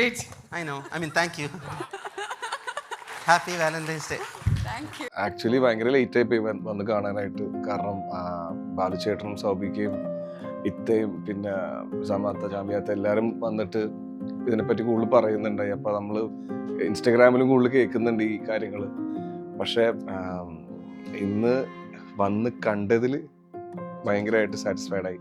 great. I know. I mean, thank you. Happy Valentine's Day. Thank you. Actually ഭയങ്കര late ആയി പോയി വന്ന് കാണാനായിട്ട്. കാരണം ബാലുചേട്ടനും സൗബിക്കയും ഇത്തയും പിന്നെ സമാത്ത ജാമ്യാത്ത എല്ലാവരും വന്നിട്ട് ഇതിനെപ്പറ്റി കൂടുതൽ പറയുന്നുണ്ടായി. അപ്പോൾ നമ്മൾ ഇൻസ്റ്റഗ്രാമിലും കൂടുതൽ കേൾക്കുന്നുണ്ട് ഈ കാര്യങ്ങൾ. പക്ഷേ ഇന്ന് വന്ന് കണ്ടതിൽ ഭയങ്കരമായിട്ട് സാറ്റിസ്ഫൈഡ് ആയി.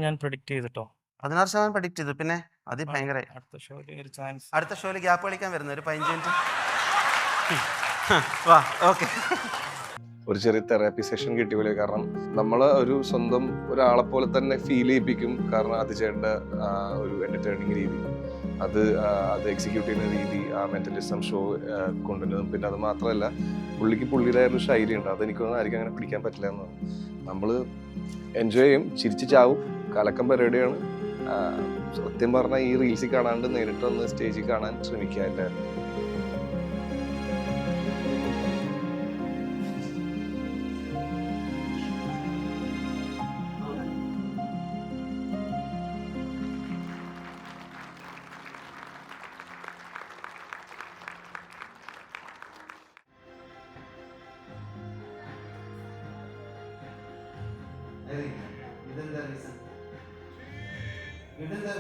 ഞാൻ പ്രഡിക്റ്റ് ചെയ്തിട്ടോ. 16% പ്രഡിക്റ്റ് ചെയ്തു. പിന്നെ അത് ഭയങ്കര അടുത്ത ഷോയിൽ ഒരു ചാൻസ്. അടുത്ത ഷോയിൽ ഗ്യാപ്പ് കളിക്കാൻ വരുന്നു ഒരു 15 മിനിറ്റ്. വാ, ഓക്കെ. ഒരു ചെറിയ തെറാപ്പി സെഷൻ കിട്ടിയ പോലെ. കാരണം നമ്മൾ ഒരു സ്വന്തം ഒരാളെ പോലെ തന്നെ ഫീൽ ചെയ്യിപ്പിക്കും. കാരണം അത് ചെയ്യേണ്ട ഒരു എൻ്റർടൈനിങ് രീതി, അത് എക്സിക്യൂട്ട് ചെയ്യുന്ന രീതി, ആ മെൻ്റലിസം ഷോ കൊണ്ടുവരുന്നതും. പിന്നെ അത് മാത്രമല്ല, പുള്ളിയുടേതായ ഒരു ശൈലിയുണ്ട്. അതെനിക്കൊന്നും ആയിരിക്കും അങ്ങനെ പിടിക്കാൻ പറ്റില്ല എന്നാണ്. നമ്മൾ എൻജോയ് ചെയ്യും, ചിരിച്ച് ചാവും, കലക്കം പരിപാടിയാണ്. സത്യം പറഞ്ഞാൽ ഈ റീൽസിൽ കാണാണ്ട് നേരിട്ട് വന്ന് സ്റ്റേജിൽ കാണാൻ ശ്രമിക്കുക എല്ലാവരും. ഇതെന്താ റീസൺ? ഇതെന്താ